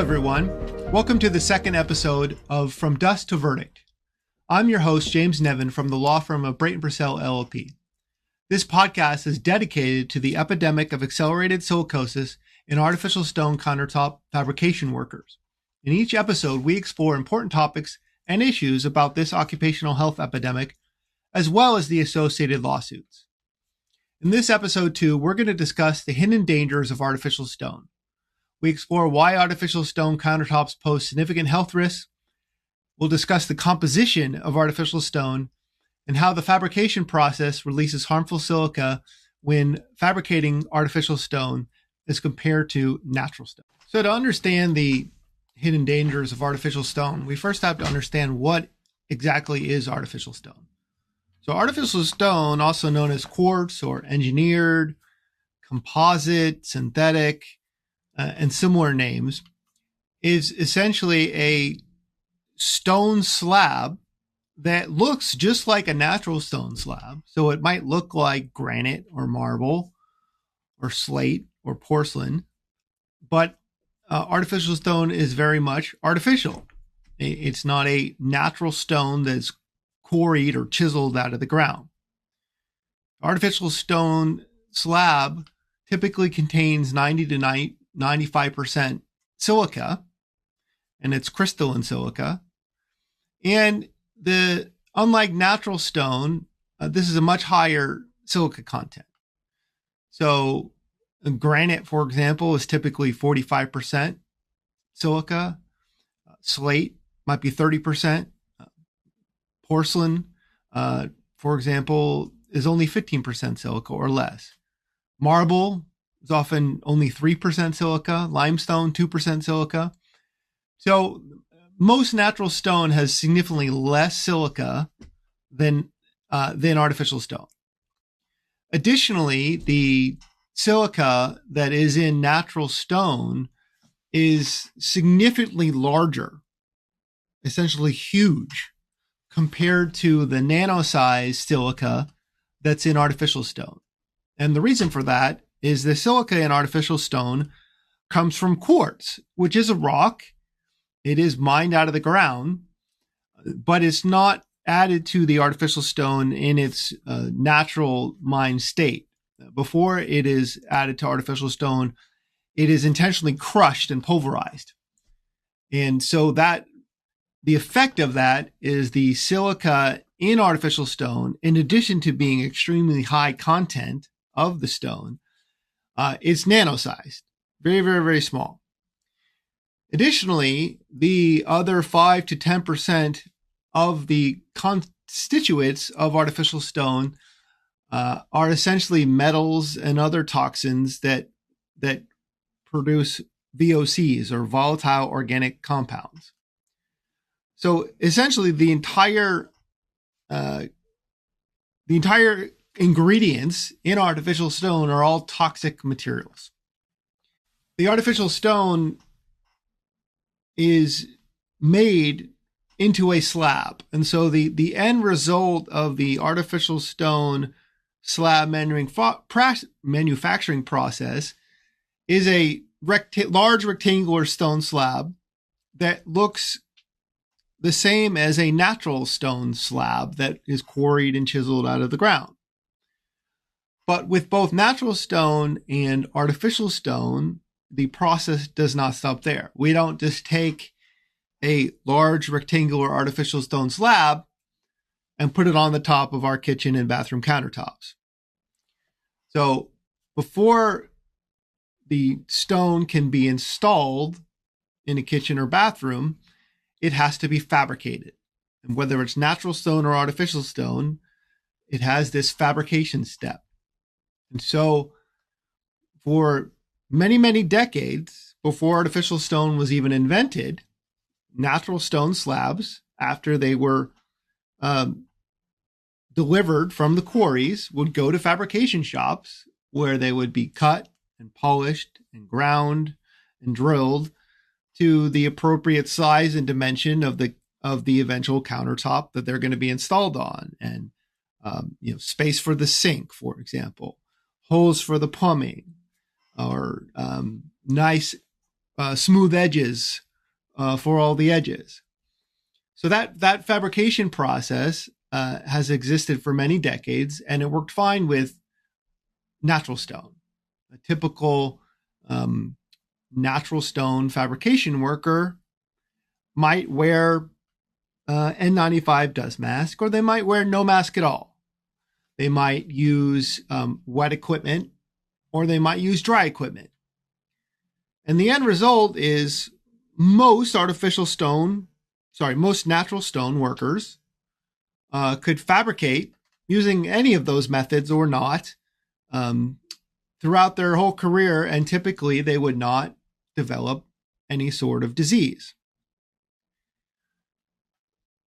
everyone. Welcome to the second episode of From Dust to Verdict. I'm your host, James Nevin, from the law firm of Brayton Purcell LLP. This podcast is dedicated to the epidemic of accelerated silicosis in artificial stone countertop fabrication workers. In each episode, we explore important topics and issues about this occupational health epidemic, as well as the associated lawsuits. In this episode 2, we're going to discuss the hidden dangers of artificial stone. We explore why artificial stone countertops pose significant health risks. We'll discuss the composition of artificial stone and how the fabrication process releases harmful silica when fabricating artificial stone as compared to natural stone. So to understand the hidden dangers of artificial stone, we first have to understand what exactly is artificial stone. So artificial stone, also known as quartz or engineered, composite, synthetic, and similar names, is essentially a stone slab that looks just like a natural stone slab. So it might look like granite or marble or slate or porcelain, but artificial stone is very much artificial. It's not a natural stone that's quarried or chiseled out of the ground. Artificial stone slab typically contains 90 to 95% silica, and it's crystalline silica. And unlike natural stone, this is a much higher silica content. So granite, for example, is typically 45% silica. Slate might be 30%. Porcelain, for example, is only 15% silica or less. Marble is often only 3% silica. Limestone, 2% silica. So most natural stone has significantly less silica than artificial stone. Additionally, the silica that is in natural stone is significantly larger, essentially huge, compared to the nano-sized silica that's in artificial stone. And the reason for that is the silica in artificial stone comes from quartz, which is a rock. It is mined out of the ground, but it's not added to the artificial stone in its natural mined state. Before it is added to artificial stone, it is intentionally crushed and pulverized. And so that the effect of that is the silica in artificial stone, in addition to being extremely high content of the stone, it's nano-sized, very, very, very small. Additionally, the other 5 to 10% of the constituents of artificial stone are essentially metals and other toxins that produce VOCs, or volatile organic compounds. So essentially, the entire ingredients in artificial stone are all toxic materials. The artificial stone is made into a slab. And so the end result of the artificial stone slab manufacturing process is a large rectangular stone slab that looks the same as a natural stone slab that is quarried and chiseled out of the ground. But with both natural stone and artificial stone, the process does not stop there. We don't just take a large rectangular artificial stone slab and put it on the top of our kitchen and bathroom countertops. So before the stone can be installed in a kitchen or bathroom, it has to be fabricated. And whether it's natural stone or artificial stone, it has this fabrication step. And so for many, many decades before artificial stone was even invented, natural stone slabs, after they were delivered from the quarries, would go to fabrication shops where they would be cut and polished and ground and drilled to the appropriate size and dimension of the eventual countertop that they're going to be installed on, and space for the sink, for example, holes for the plumbing, or nice smooth edges for all the edges. So that fabrication process has existed for many decades, and it worked fine with natural stone. A typical natural stone fabrication worker might wear N95 dust mask, or they might wear no mask at all. They might use wet equipment, or they might use dry equipment. And the end result is most natural stone workers could fabricate using any of those methods or not throughout their whole career, and typically they would not develop any sort of disease.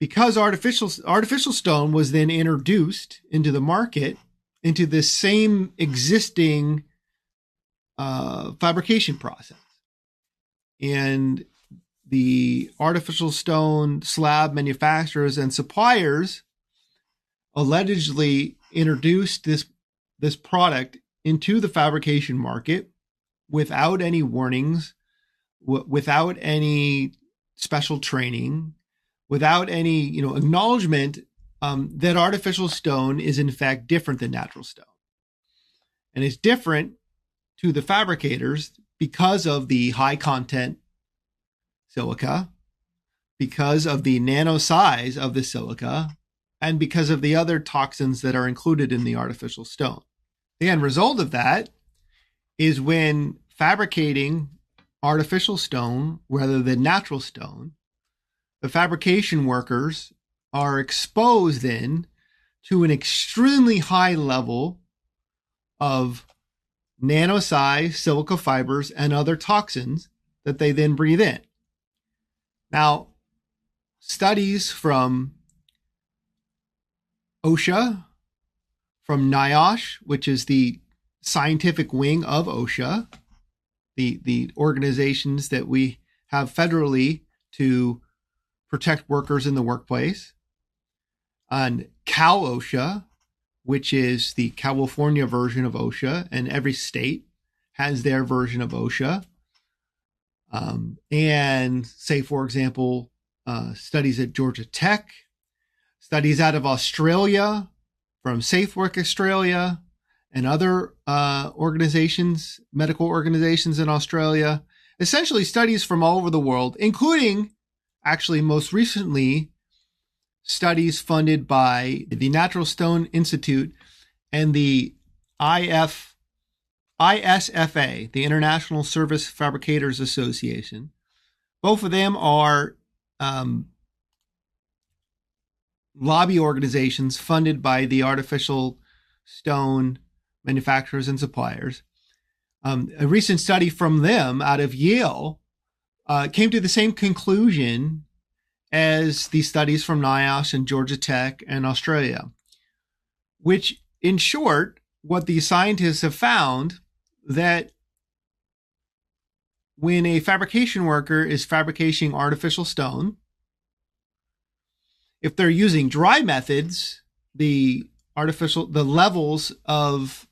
Because artificial stone was then introduced into the market, into the same existing fabrication process. And the artificial stone slab manufacturers and suppliers allegedly introduced this product into the fabrication market without any warnings, without any special training, without any acknowledgement that artificial stone is in fact different than natural stone. And it's different to the fabricators because of the high content silica, because of the nano size of the silica, and because of the other toxins that are included in the artificial stone. The end result of that is when fabricating artificial stone rather than natural stone, the fabrication workers are exposed then to an extremely high level of nano-sized silica fibers and other toxins that they then breathe in. Now, studies from OSHA, from NIOSH, which is the scientific wing of OSHA, the organizations that we have federally to protect workers in the workplace, and Cal-OSHA, which is the California version of OSHA, and every state has their version of OSHA. And say, for example, studies at Georgia Tech, studies out of Australia from Safe Work Australia and other organizations, medical organizations in Australia, essentially studies from all over the world, including actually most recently studies funded by the Natural Stone Institute and the ISFA, the International Service Fabricators Association. Both of them are lobby organizations funded by the artificial stone manufacturers and suppliers. A recent study from them out of Yale came to the same conclusion as the studies from NIOSH and Georgia Tech and Australia, which, in short, what the scientists have found that when a fabrication worker is fabricating artificial stone, if they're using dry methods, the levels of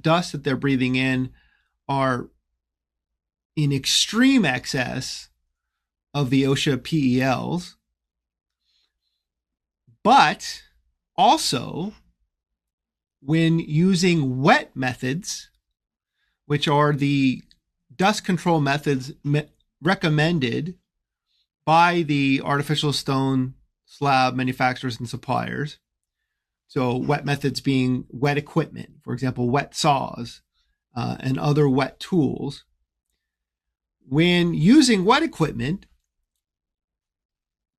dust that they're breathing in are in extreme excess of the OSHA PELs. But also, when using wet methods, which are the dust control methods recommended by the artificial stone slab manufacturers and suppliers, so wet methods being wet equipment, for example, wet saws and other wet tools. When using wet equipment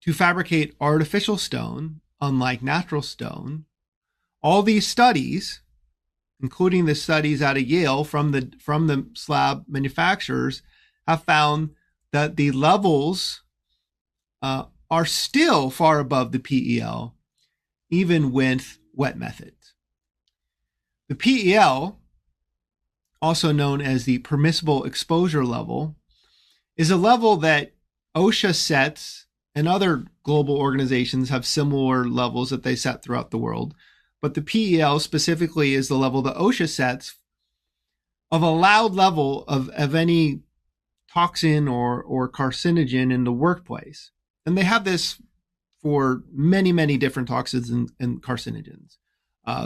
to fabricate artificial stone, unlike natural stone, all these studies, including the studies out of Yale from the slab manufacturers, have found that the levels are still far above the PEL, even with wet methods. The PEL, also known as the permissible exposure level, is a level that OSHA sets, and other global organizations have similar levels that they set throughout the world. But the PEL specifically is the level that OSHA sets of allowed level of any toxin or carcinogen in the workplace. And they have this for many, many different toxins and carcinogens.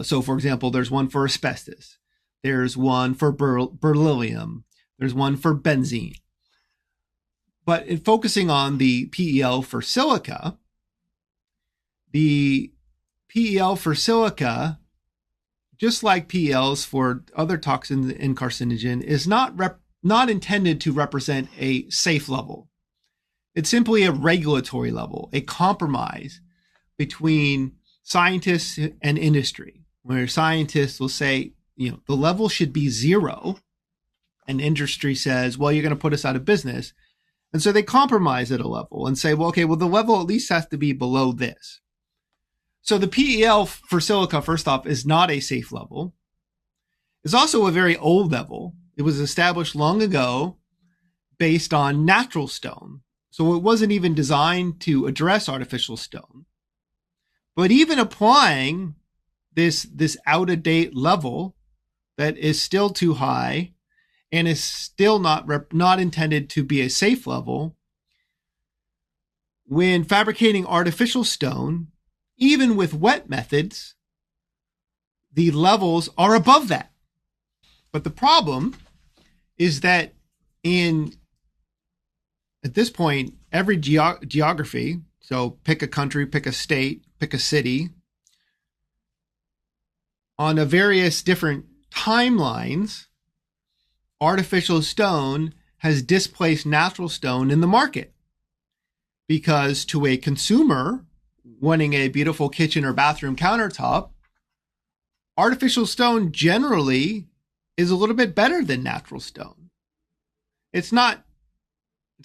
So, for example, there's one for asbestos. There's one for beryllium. There's one for benzene. But in focusing on the PEL for silica, the PEL for silica, just like PELs for other toxins and carcinogen, is not intended to represent a safe level. It's simply a regulatory level, a compromise between scientists and industry, where scientists will say, the level should be 0, and industry says, well, you're going to put us out of business. And so they compromise at a level and say, well, the level at least has to be below this. So the PEL for silica, first off, is not a safe level. It's also a very old level. It was established long ago based on natural stone. So it wasn't even designed to address artificial stone. But even applying this out-of-date level that is still too high and is still not intended to be a safe level, when fabricating artificial stone, even with wet methods, the levels are above that. But the problem is that at this point, every geography, so pick a country, pick a state, pick a city, on a various different timelines, artificial stone has displaced natural stone in the market. Because to a consumer wanting a beautiful kitchen or bathroom countertop, artificial stone generally is a little bit better than natural stone. It's not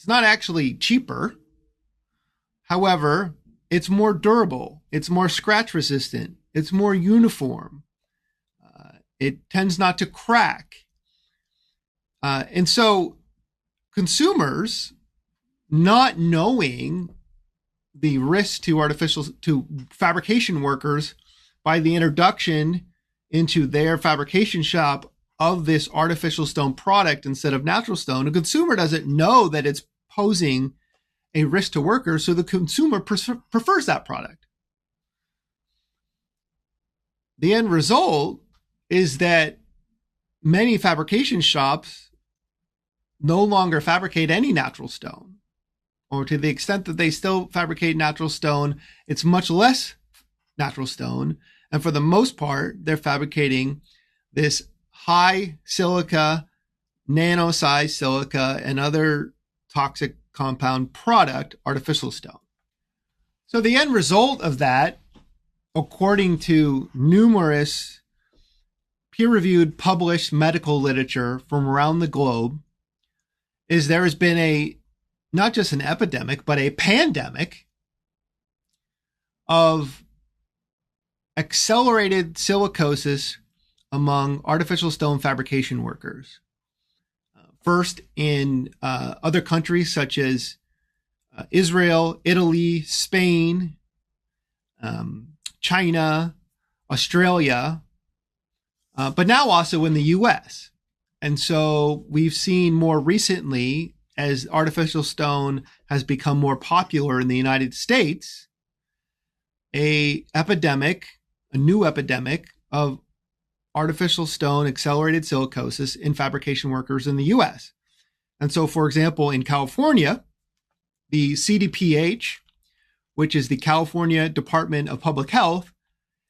actually cheaper. However, it's more durable. It's more scratch resistant. It's more uniform. It tends not to crack. And so consumers, not knowing the risk to fabrication workers by the introduction into their fabrication shop of this artificial stone product instead of natural stone, the consumer doesn't know that it's posing a risk to workers, so the consumer prefers that product. The end result is that many fabrication shops no longer fabricate any natural stone, or to the extent that they still fabricate natural stone, it's much less natural stone. And for the most part, they're fabricating this high silica, nano-sized silica, and other toxic compound product, artificial stone. So the end result of that, according to numerous peer-reviewed published medical literature from around the globe, is there has been not just an epidemic, but a pandemic of accelerated silicosis among artificial stone fabrication workers. First in other countries such as Israel, Italy, Spain, China, Australia, but now also in the US. And so we've seen more recently, as artificial stone has become more popular in the United States, a new epidemic of artificial stone accelerated silicosis in fabrication workers in the US. And so, for example, in California, the CDPH, which is the California Department of Public Health,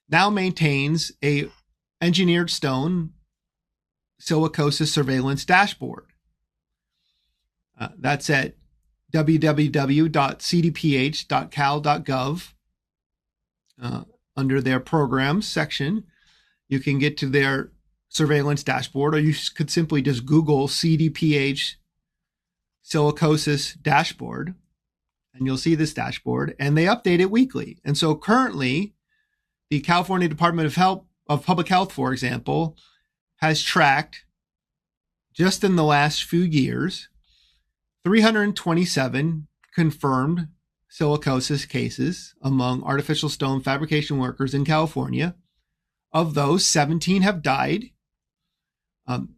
now maintains a engineered stone silicosis surveillance dashboard. That's at www.cdph.cal.gov. Under their programs section, you can get to their surveillance dashboard, or you could simply just Google CDPH silicosis dashboard, and you'll see this dashboard, and they update it weekly. And so currently, the California Department of Public Health, for example, has tracked, just in the last few years, 327 confirmed silicosis cases among artificial stone fabrication workers in California. Of those, 17 have died.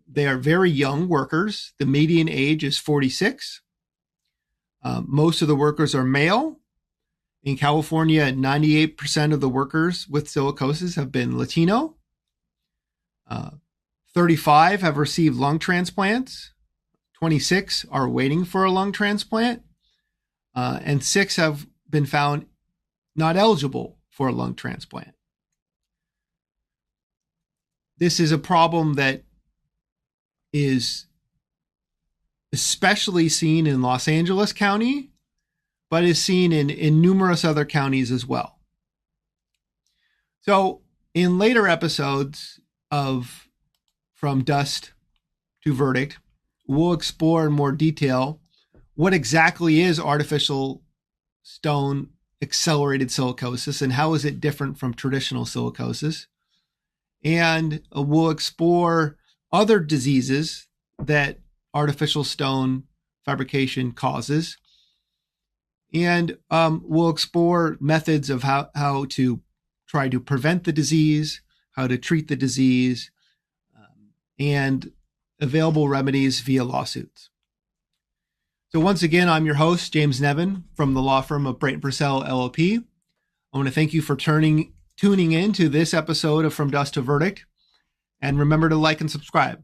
They are very young workers. The median age is 46. Most of the workers are male. In California, 98% of the workers with silicosis have been Latino. 35 have received lung transplants. 26 are waiting for a lung transplant. And 6 have been found not eligible for a lung transplant. This is a problem that is especially seen in Los Angeles County, but is seen in numerous other counties as well. So in later episodes of From Dust to Verdict, we'll explore in more detail what exactly is artificial stone accelerated silicosis and how is it different from traditional silicosis. And we'll explore other diseases that artificial stone fabrication causes. And we'll explore methods of how to try to prevent the disease, how to treat the disease, and available remedies via lawsuits. So once again, I'm your host, James Nevin, from the law firm of Brayton Purcell LLP. I want to thank you for tuning in to this episode of From Dust to Verdict. And remember to like and subscribe.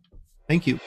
Thank you.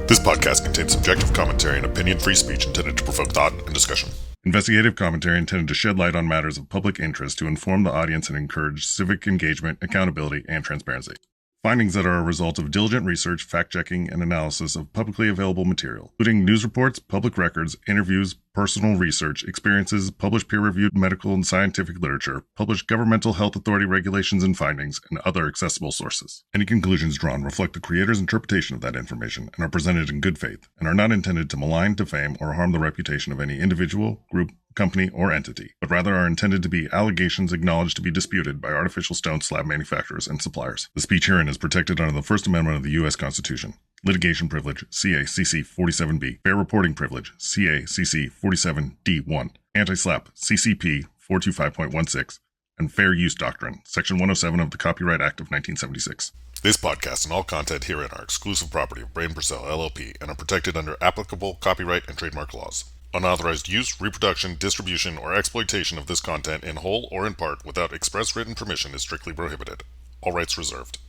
This podcast contains subjective commentary and opinion-free speech intended to provoke thought and discussion. Investigative commentary intended to shed light on matters of public interest to inform the audience and encourage civic engagement, accountability, and transparency. Findings that are a result of diligent research, fact-checking, and analysis of publicly available material, including news reports, public records, interviews, personal research, experiences, published peer-reviewed medical and scientific literature, published governmental health authority regulations and findings, and other accessible sources. Any conclusions drawn reflect the creator's interpretation of that information and are presented in good faith, and are not intended to malign, defame, or harm the reputation of any individual, group, company, or entity, but rather are intended to be allegations acknowledged to be disputed by artificial stone slab manufacturers and suppliers. The speech herein is protected under the First Amendment of the U.S. Constitution. Litigation privilege, CA-CC 47B. Fair reporting privilege, CA-CC 47D1. Anti-SLAPP, CCP 425.16. And fair use doctrine, Section 107 of the Copyright Act of 1976. This podcast and all content herein are exclusive property of Brayton Purcell LLP and are protected under applicable copyright and trademark laws. Unauthorized use, reproduction, distribution, or exploitation of this content in whole or in part without express written permission is strictly prohibited. All rights reserved.